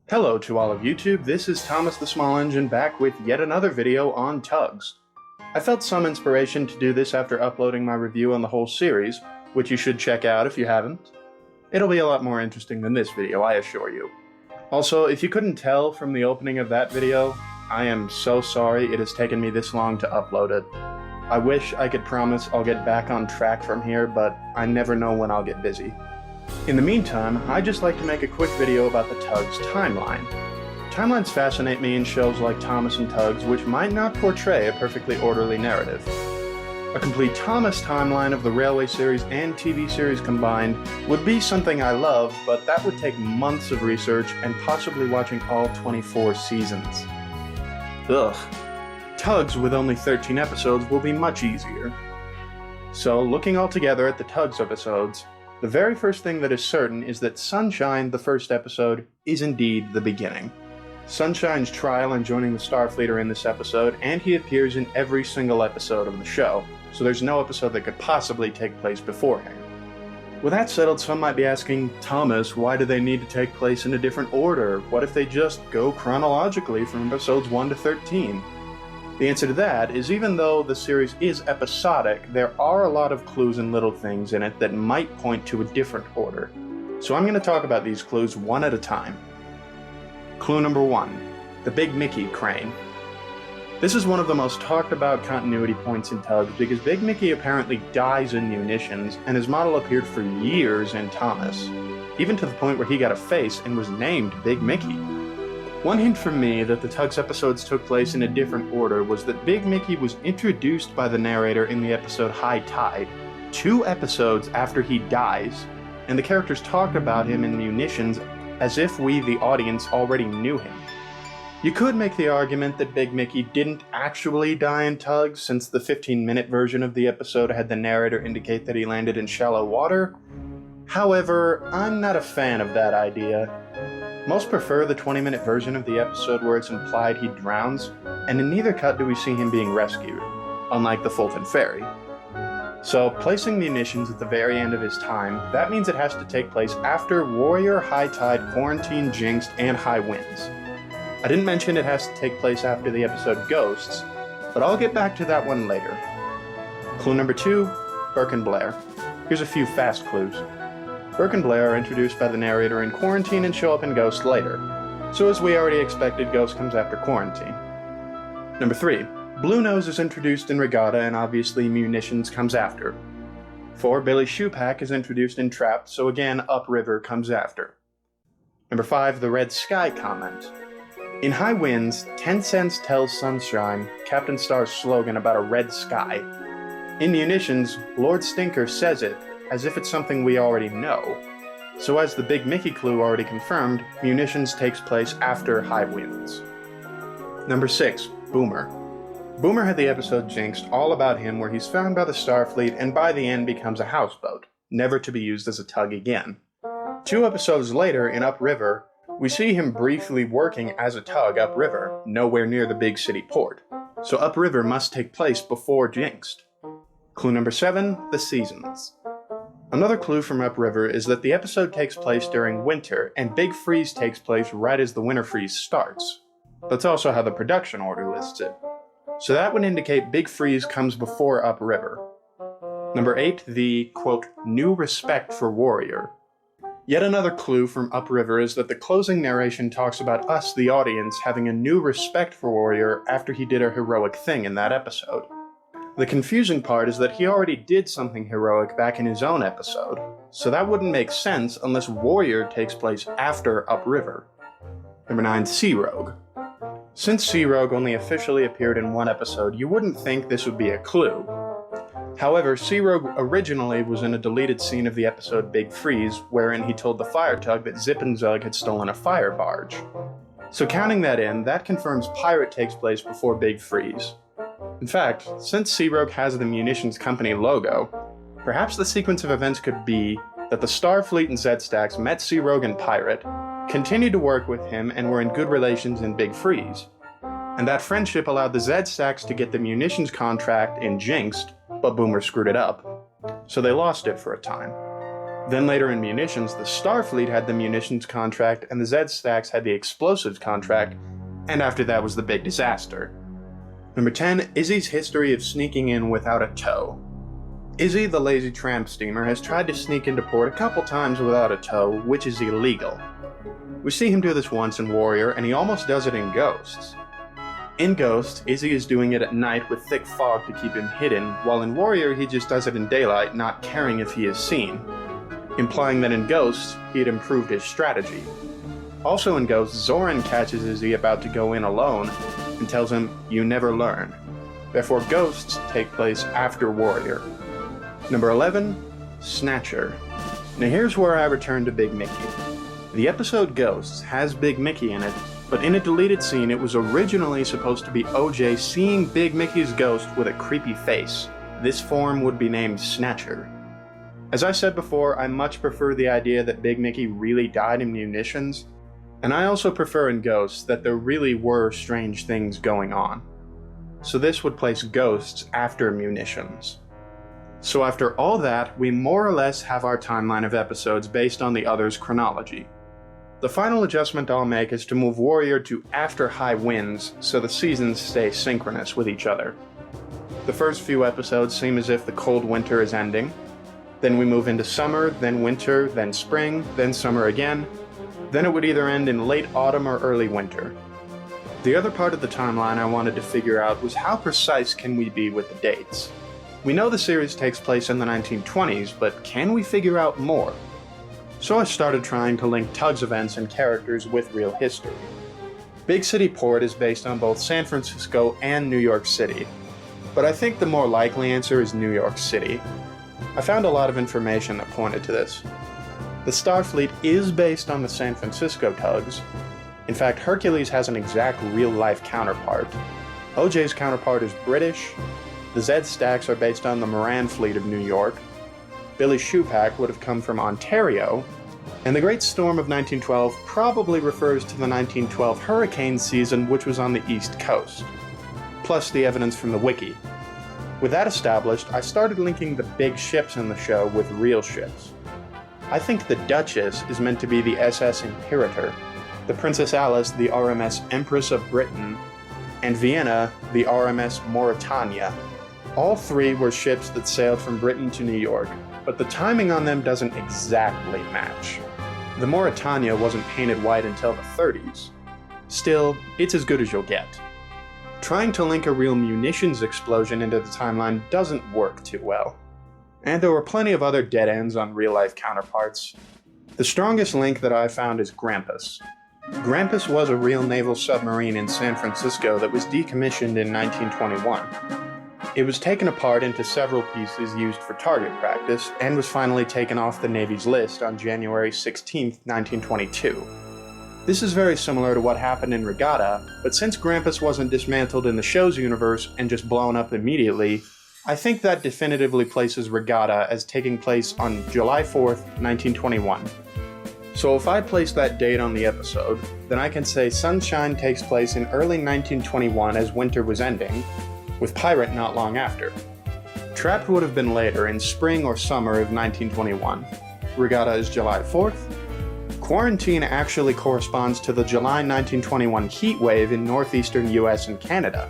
Hello to all of YouTube, this is ThomastheSmallEngine back with yet another video on Tugs. I felt some inspiration to do this after uploading my review on the whole series, which you should check out if you haven't. It'll be a lot more interesting than this video, I assure you. Also, if you couldn't tell from the opening of that video, I am so sorry it has taken me this long to upload it. I wish I could promise I'll get back on track from here, but I never know when I'll get busy. In the meantime, I'd just like to make a quick video about the Tugs timeline. Timelines fascinate me in shows like Thomas and Tugs, which might not portray a perfectly orderly narrative. A complete Thomas timeline of the Railway series and TV series combined would be something I love, but that would take months of research and possibly watching all 24 seasons. Ugh. Tugs with only 13 episodes will be much easier. So, looking all together at the Tugs episodes, the very first thing that is certain is that Sunshine, the first episode, is indeed the beginning. Sunshine's trial and joining the Starfleet are in this episode, and he appears in every single episode of the show, so there's no episode that could possibly take place beforehand. With that settled, some might be asking, Thomas, why do they need to take place in a different order? What if they just go chronologically from episodes 1 to 13? The answer to that is even though the series is episodic, there are a lot of clues and little things in it that might point to a different order. So I'm going to talk about these clues one at a time. Clue number 1. The Big Mickey crane. This is one of the most talked about continuity points in Tugs because Big Mickey apparently dies in Munitions and his model appeared for years in Thomas, even to the point where he got a face and was named Big Mickey. One hint from me that the Tugs episodes took place in a different order was that Big Mickey was introduced by the narrator in the episode High Tide, 2 episodes after he dies, and the characters talked about him in Munitions as if we, the audience, already knew him. You could make the argument that Big Mickey didn't actually die in Tugs, since the 15-minute version of the episode had the narrator indicate that he landed in shallow water. However, I'm not a fan of that idea. Most prefer the 20-minute version of the episode where it's implied he drowns, and in neither cut do we see him being rescued, unlike the Fulton Ferry. So, placing Munitions at the very end of his time, that means it has to take place after Warrior, High Tide, Quarantine, Jinxed, and High Winds. I didn't mention it has to take place after the episode Ghosts, but I'll get back to that one later. Clue number 2, Burke and Blair. Here's a few fast clues. Burke and Blair are introduced by the narrator in Quarantine and show up in Ghost later, so as we already expected, Ghost comes after Quarantine. Number 3. Blue Nose is introduced in Regatta and obviously Munitions comes after. 4. Billy Shoepack is introduced in Trapped, so again Upriver comes after. Number 5. The Red Sky comment. In High Winds, 10 Cents tells Sunshine Captain Star's slogan about a red sky. In Munitions, Lord Stinker says it, as if it's something we already know. So as the Big Mickey clue already confirmed, Munitions takes place after High Winds. Number 6. Boomer. Boomer had the episode Jinxed all about him where he's found by the Starfleet and by the end becomes a houseboat, never to be used as a tug again. 2 episodes later, in Upriver, we see him briefly working as a tug upriver, nowhere near the big city port. So Upriver must take place before Jinxed. Clue number 7. The Seasons. Another clue from Upriver is that the episode takes place during winter, and Big Freeze takes place right as the winter freeze starts. That's also how the production order lists it. So that would indicate Big Freeze comes before Upriver. Number 8, the, quote, new respect for Warrior. Yet another clue from Upriver is that the closing narration talks about us, the audience, having a new respect for Warrior after he did a heroic thing in that episode. The confusing part is that he already did something heroic back in his own episode, so that wouldn't make sense unless Warrior takes place after Upriver. Number 9, Sea Rogue. Since Sea Rogue only officially appeared in 1 episode, you wouldn't think this would be a clue. However, Sea Rogue originally was in a deleted scene of the episode Big Freeze, wherein he told the fire tug that Zip and Zug had stolen a fire barge. So counting that in, that confirms Pirate takes place before Big Freeze. In fact, since Sea Rogue has the Munitions Company logo, perhaps the sequence of events could be that the Starfleet and Z-Stacks met Sea Rogue and Pirate, continued to work with him, and were in good relations in Big Freeze. And that friendship allowed the Z-Stacks to get the Munitions contract in Jinxed, but Boomer screwed it up, so they lost it for a time. Then later in munitions, the Starfleet had the munitions contract and the Z-Stacks had the explosives contract, and after that was the big disaster. Number 10, Izzy's history of sneaking in without a tow. Izzy, the lazy tramp steamer, has tried to sneak into port a couple times without a tow, which is illegal. We see him do this once in Warrior, and he almost does it in Ghosts. In Ghost, Izzy is doing it at night with thick fog to keep him hidden, while in Warrior he just does it in daylight, not caring if he is seen, implying that in Ghost, he had improved his strategy. Also in Ghost, Zoran catches Izzy about to go in alone and tells him, "You never learn." Therefore, Ghosts take place after Warrior. Number 11, Snatcher. Now here's where I return to Big Mickey. The episode Ghosts has Big Mickey in it, but in a deleted scene it was originally supposed to be OJ seeing Big Mickey's ghost with a creepy face. This form would be named Snatcher. As I said before, I much prefer the idea that Big Mickey really died in munitions, and I also prefer in Ghosts that there really were strange things going on. So this would place Ghosts after munitions. So after all that, we more or less have our timeline of episodes based on the others' chronology. The final adjustment I'll make is to move Warrior to after High Winds so the seasons stay synchronous with each other. The first few episodes seem as if the cold winter is ending. Then we move into summer, then winter, then spring, then summer again. Then it would either end in late autumn or early winter. The other part of the timeline I wanted to figure out was how precise can we be with the dates? We know the series takes place in the 1920s, but can we figure out more? So I started trying to link Tugs events and characters with real history. Big City Port is based on both San Francisco and New York City, but I think the more likely answer is New York City. I found a lot of information that pointed to this. The Starfleet is based on the San Francisco Tugs. In fact, Hercules has an exact real-life counterpart. OJ's counterpart is British. The Z-Stacks are based on the Moran Fleet of New York. Billy Shoepack would have come from Ontario, and the Great Storm of 1912 probably refers to the 1912 hurricane season, which was on the East Coast, plus the evidence from the wiki. With that established, I started linking the big ships in the show with real ships. I think the Duchess is meant to be the SS Imperator, the Princess Alice the RMS Empress of Britain, and Vienna the RMS Mauretania. All three were ships that sailed from Britain to New York, but the timing on them doesn't exactly match. The Mauretania wasn't painted white until the 30s. Still, it's as good as you'll get. Trying to link a real munitions explosion into the timeline doesn't work too well. And there were plenty of other dead ends on real-life counterparts. The strongest link that I found is Grampus. Grampus was a real naval submarine in San Francisco that was decommissioned in 1921. It was taken apart into several pieces used for target practice, and was finally taken off the Navy's list on January 16, 1922. This is very similar to what happened in Regatta, but since Grampus wasn't dismantled in the show's universe and just blown up immediately, I think that definitively places Regatta as taking place on July 4th, 1921. So if I place that date on the episode, then I can say Sunshine takes place in early 1921 as winter was ending, with Pirate not long after. Trapped would have been later, in spring or summer of 1921. Regatta is July 4th. Quarantine actually corresponds to the July 1921 heat wave in northeastern US and Canada,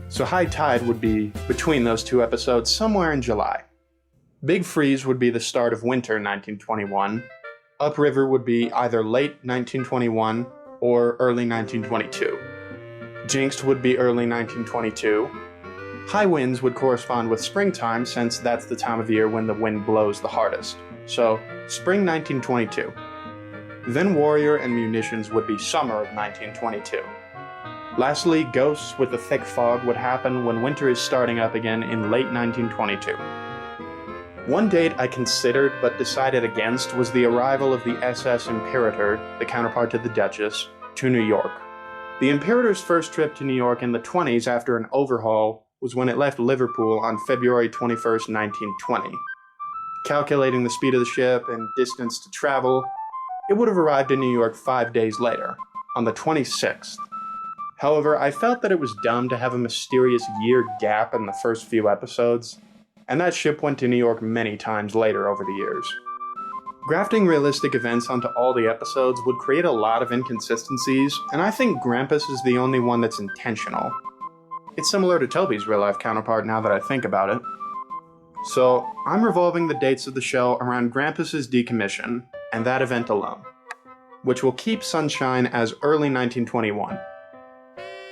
so high tide would be between those two episodes somewhere in July. Big Freeze would be the start of winter 1921. Upriver would be either late 1921 or early 1922. Jinxed would be early 1922. High Winds would correspond with springtime, since that's the time of year when the wind blows the hardest. So, spring 1922. Then Warrior and Munitions would be summer of 1922. Lastly, Ghosts with the thick fog would happen when winter is starting up again in late 1922. One date I considered but decided against was the arrival of the SS Imperator, the counterpart to the Duchess, to New York. The Imperator's first trip to New York in the 20s after an overhaul was when it left Liverpool on February 21st, 1920. Calculating the speed of the ship and distance to travel, it would have arrived in New York 5 days later, on the 26th. However, I felt that it was dumb to have a mysterious year gap in the first few episodes, and that ship went to New York many times later over the years. Grafting realistic events onto all the episodes would create a lot of inconsistencies, and I think Grampus is the only one that's intentional. It's similar to Toby's real-life counterpart now that I think about it. So, I'm revolving the dates of the show around Grampus's decommission, and that event alone, which will keep Sunshine as early 1921.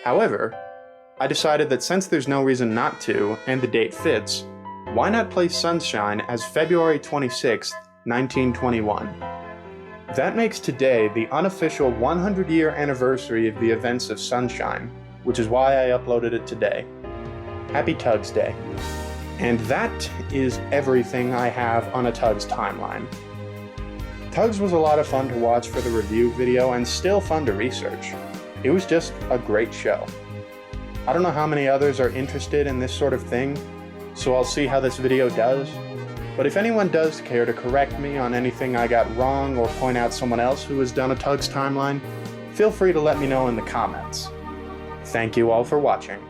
However, I decided that since there's no reason not to, and the date fits, why not place Sunshine as February 26th, 1921. That makes today the unofficial 100-year anniversary of the events of Sunshine, which is why I uploaded it today. Happy Tugs Day. And that is everything I have on a Tugs timeline. Tugs was a lot of fun to watch for the review video and still fun to research. It was just a great show. I don't know how many others are interested in this sort of thing, so I'll see how this video does. But if anyone does care to correct me on anything I got wrong or point out someone else who has done a Tugs timeline, feel free to let me know in the comments. Thank you all for watching.